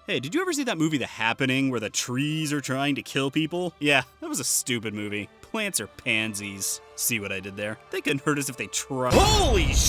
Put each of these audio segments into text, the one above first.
Hey, did you ever see that movie The Happening where the trees are trying to kill people? Yeah, that was a stupid movie. Plants are pansies. See what I did there? They couldn't hurt us if they tried. Holy sh!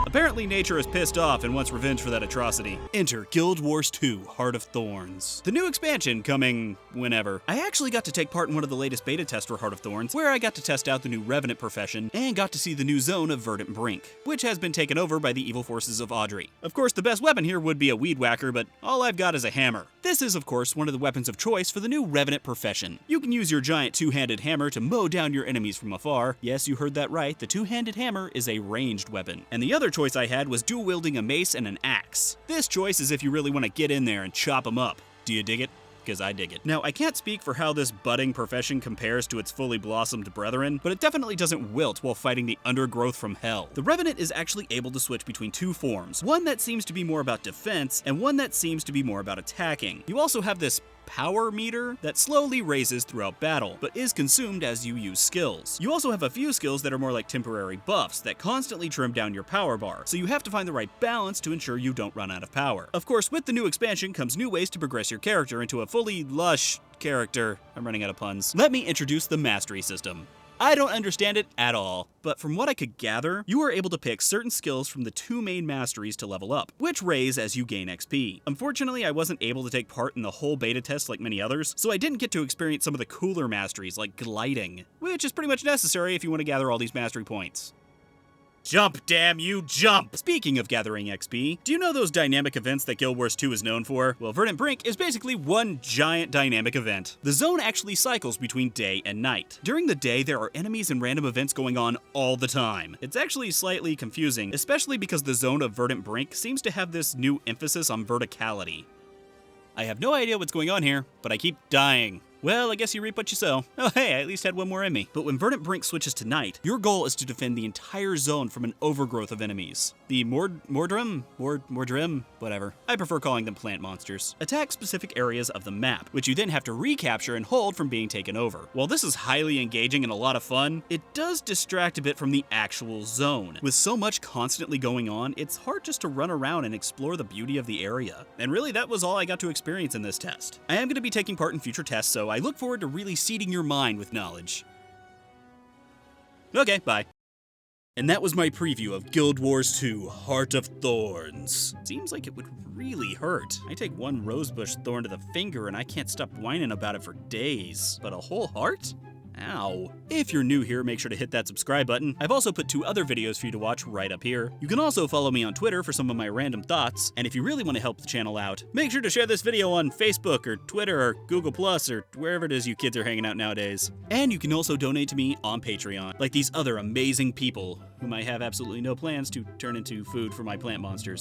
Apparently nature is pissed off and wants revenge for that atrocity. Enter Guild Wars 2: Heart of Thorns. The new expansion coming whenever. I actually got to take part in one of the latest beta tests for Heart of Thorns, where I got to test out the new Revenant profession and got to see the new zone of Verdant Brink, which has been taken over by the evil forces of Audrey. Of course, the best weapon here would be a weed whacker, but all I've got is a hammer. This is, of course, one of the weapons of choice for the new Revenant profession. You can use your giant two-handed hammer to mow down your enemies from afar. Yes, you heard that right, the two-handed hammer is a ranged weapon. And the other choice I had was dual-wielding a mace and an axe. This choice is if you really want to get in there and chop them up. Do you dig it? Because I dig it. Now, I can't speak for how this budding profession compares to its fully blossomed brethren, but it definitely doesn't wilt while fighting the undergrowth from hell. The Revenant is actually able to switch between two forms, one that seems to be more about defense, and one that seems to be more about attacking. You also have this power meter that slowly raises throughout battle, but is consumed as you use skills. You also have a few skills that are more like temporary buffs that constantly trim down your power bar, so you have to find the right balance to ensure you don't run out of power. Of course, with the new expansion comes new ways to progress your character into a fully lush character. I'm running out of puns. Let me introduce the mastery system. I don't understand it at all, but from what I could gather, you are able to pick certain skills from the two main masteries to level up, which raise as you gain XP. Unfortunately, I wasn't able to take part in the whole beta test like many others, so I didn't get to experience some of the cooler masteries like gliding, which is pretty much necessary if you want to gather all these mastery points. Jump, damn you, jump! Speaking of gathering XP, do you know those dynamic events that Guild Wars 2 is known for? Well, Verdant Brink is basically one giant dynamic event. The zone actually cycles between day and night. During the day, there are enemies and random events going on all the time. It's actually slightly confusing, especially because the zone of Verdant Brink seems to have this new emphasis on verticality. I have no idea what's going on here, but I keep dying. Well, I guess you reap what you sow. Oh hey, I at least had one more in me. But when Verdant Brink switches to night, your goal is to defend the entire zone from an overgrowth of enemies. The Mordrim, whatever. I prefer calling them plant monsters. Attack specific areas of the map, which you then have to recapture and hold from being taken over. While this is highly engaging and a lot of fun, it does distract a bit from the actual zone. With so much constantly going on, it's hard just to run around and explore the beauty of the area. And really, that was all I got to experience in this test. I am going to be taking part in future tests, so I look forward to really seeding your mind with knowledge. Okay, bye. And that was my preview of Guild Wars 2: Heart of Thorns. Seems like it would really hurt. I take one rosebush thorn to the finger and I can't stop whining about it for days. But a whole heart? Ow. If you're new here, make sure to hit that subscribe button. I've also put 2 other videos for you to watch right up here. You can also follow me on Twitter for some of my random thoughts, and if you really want to help the channel out, make sure to share this video on Facebook or Twitter or Google Plus or wherever it is you kids are hanging out nowadays. And you can also donate to me on Patreon, like these other amazing people whom I have absolutely no plans to turn into food for my plant monsters.